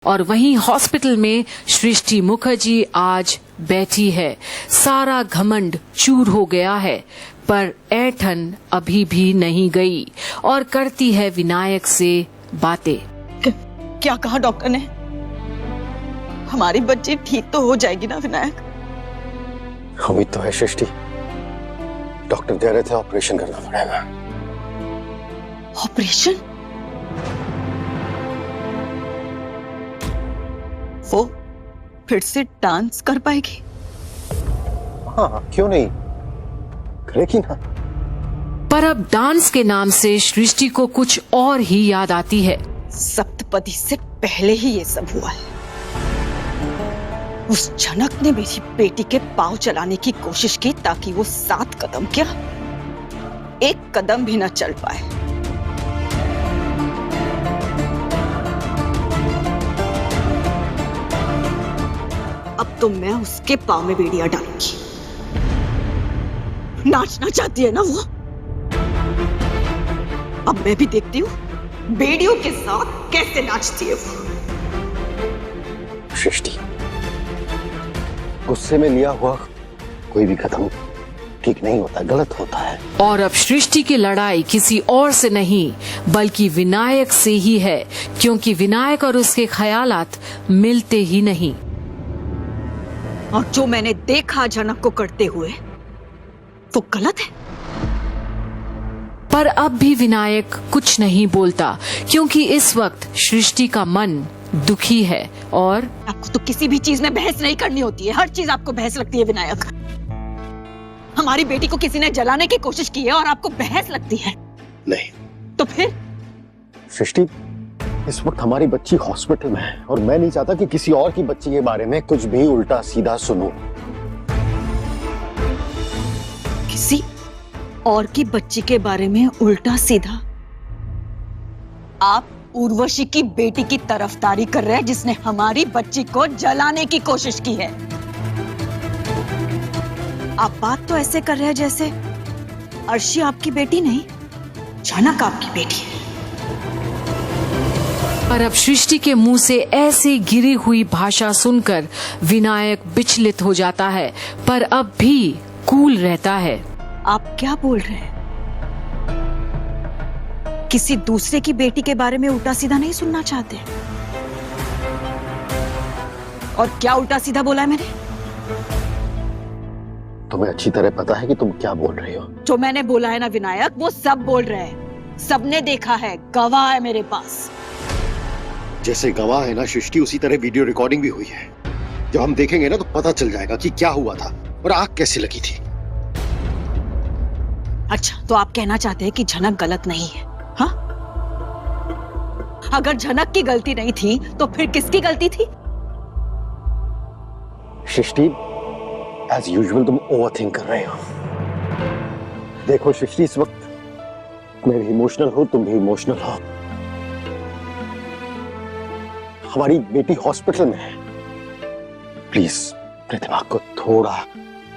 और वहीं हॉस्पिटल में सृष्टि मुखर्जी आज बैठी है। सारा घमंड चूर हो गया है, पर ऐठन अभी भी नहीं गई और करती है विनायक से बातें। क्या कहा डॉक्टर ने? हमारी बच्ची ठीक तो हो जाएगी ना विनायक? उम्मीद तो है सृष्टि। डॉक्टर कह रहे थे ऑपरेशन करना पड़ेगा। ऑपरेशन? वो फिर से डांस कर पाएगी? हाँ, क्यों नहीं, करेगी ना। पर अब डांस के नाम से सृष्टि को कुछ और ही याद आती है। सप्तपदी से पहले ही ये सब हुआ है। उस जनक ने मेरी बेटी के पांव चलाने की कोशिश की ताकि वो 7 कदम क्या 1 कदम भी न चल पाए। अब तो मैं उसके पांव में बेड़ियां डालूंगी। नाचना चाहती है ना वो? अब मैं भी देखती हूँ बेड़ियों के साथ कैसे नाचती है वो। सृष्टि, गुस्से में लिया हुआ कोई भी कदम ठीक नहीं होता, गलत होता है। और अब सृष्टि की लड़ाई किसी और से नहीं बल्कि विनायक से ही है, क्योंकि विनायक और उसके ख्यालात मिलते ही नहीं। और जो मैंने देखा जनक को करते हुए वो गलत है। पर अब भी विनायक कुछ नहीं बोलता, क्योंकि इस वक्त सृष्टि का मन दुखी है। और आपको तो किसी भी चीज में बहस नहीं करनी होती है, हर चीज आपको बहस लगती है विनायक। हमारी बेटी को किसी ने जलाने की कोशिश की है और आपको बहस लगती है? नहीं तो फिर? सृष्टि, इस वक्त हमारी बच्ची हॉस्पिटल में है और मैं नहीं चाहता कि किसी और की बच्ची के बारे में कुछ भी उल्टा सीधा सुनूं। किसी और की बच्ची के बारे में उल्टा सीधा? आप उर्वशी की बेटी की तरफदारी कर रहे हैं जिसने हमारी बच्ची को जलाने की कोशिश की है। आप बात तो ऐसे कर रहे हैं जैसे अर्शी आपकी बेटी नहीं, जनक आपकी बेटी है। पर अब सृष्टि के मुंह से ऐसी गिरी हुई भाषा सुनकर विनायक विचलित हो जाता है, पर अब भी कूल रहता है। आप क्या बोल रहे हैं? किसी दूसरे की बेटी के बारे में उल्टा सीधा नहीं सुनना चाहते? और क्या उल्टा सीधा बोला है मैंने? तुम्हें अच्छी तरह पता है कि तुम क्या बोल रही हो। जो मैंने बोला है ना विनायक, वो सब बोल रहे हैं, सबने देखा है, गवाह है मेरे पास। जैसे गवाह है ना सृष्टि, उसी तरह वीडियो रिकॉर्डिंग भी हुई है। जब हम देखेंगे ना तो पता चल जाएगा कि क्या हुआ था और आग कैसे लगी थी। अच्छा, तो आप कहना चाहते हैं कि जनक गलत नहीं है? हाँ? अगर जनक की गलती नहीं थी तो फिर किसकी गलती थी? सृष्टि, एज यूजुअल तुम ओवरथिंक कर रहे हो। देखो सृष्टि, इस वक्त मैं भी इमोशनल हूं, तुम भी इमोशनल हो। हमारी बेटी हॉस्पिटल में है। प्लीज अपने दिमाग को थोड़ा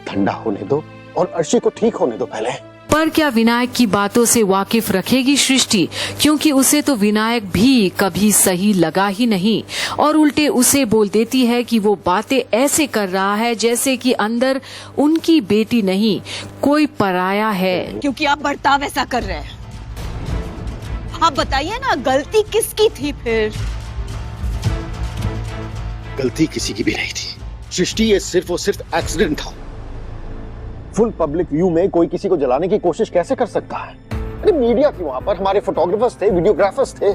ठंडा होने दो और अर्शी को ठीक होने दो पहले। पर क्या विनायक की बातों से वाकिफ रखेगी सृष्टि? क्योंकि उसे तो विनायक भी कभी सही लगा ही नहीं और उल्टे उसे बोल देती है कि वो बातें ऐसे कर रहा है जैसे कि अंदर उनकी बेटी नहीं, कोई पराया है। क्योंकि आप बर्ताव ऐसा कर रहे हैं। आप बताइए ना, गलती किसकी थी फिर? गलती किसी की भी नहीं थी सृष्टि, ये सिर्फ और सिर्फ एक्सीडेंट था। फुल पब्लिक व्यू में कोई किसी को जलाने की कोशिश कैसे कर सकता है? अरे मीडिया थी वहां पर, हमारे फोटोग्राफर्स थे, वीडियोग्राफर्स थे।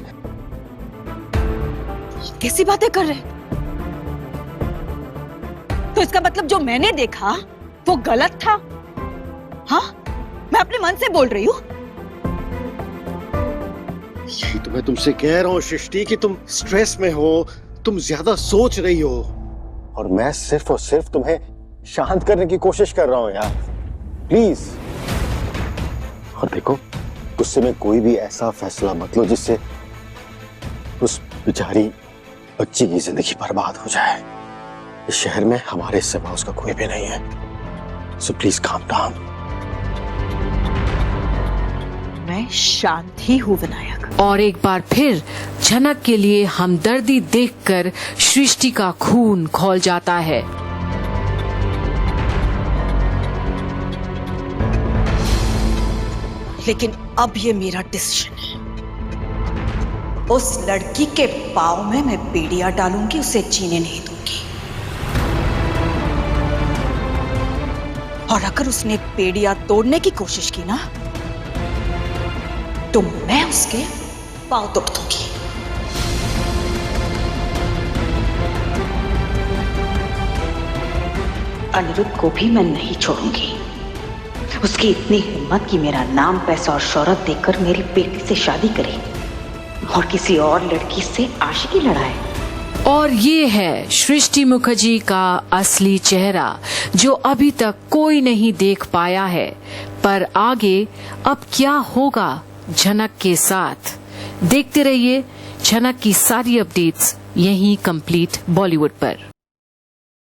कैसी बातें कर रहे हैं? तो इसका मतलब जो मैंने देखा वो गलत था? हाँ, मैं अपने मन से बोल रही हूँ। यही तो मैं तुमसे कह रहा हूँ सृष्टि कि तुम स्ट्रेस में हो, तुम ज्यादा सोच रही हो और मैं सिर्फ और सिर्फ तुम्हें शांत करने की कोशिश कर रहा हूं यार, प्लीज। और देखो, गुस्से में कोई भी ऐसा फैसला मत लो जिससे उस बेचारी बच्ची की जिंदगी बर्बाद हो जाए। इस शहर में हमारे सिवा उसका कोई भी नहीं है, सो प्लीज काम डाउन। मैं शांत ही हूँ विनायक। और एक बार फिर झनक के लिए हमदर्दी देखकर सृष्टि का खून खौल जाता है। लेकिन अब ये मेरा डिसीजन है। उस लड़की के पाँव में मैं बेड़ियां डालूंगी, उसे जीने नहीं दूंगी। और अगर उसने बेड़ियां तोड़ने की कोशिश की ना, तो मैं उसके पाँव तोड़ दूंगी। अनिरुद्ध को भी मैं नहीं छोड़ूंगी। उसकी इतनी हिम्मत कि मेरा नाम, पैसा और शोहरत देकर मेरी बेटी से शादी करे और किसी और लड़की से आशिकी लड़ाए। और ये है सृष्टि मुखर्जी का असली चेहरा, जो अभी तक कोई नहीं देख पाया है। पर आगे अब क्या होगा झनक के साथ, देखते रहिए झनक की सारी अपडेट्स यहीं कंप्लीट बॉलीवुड पर।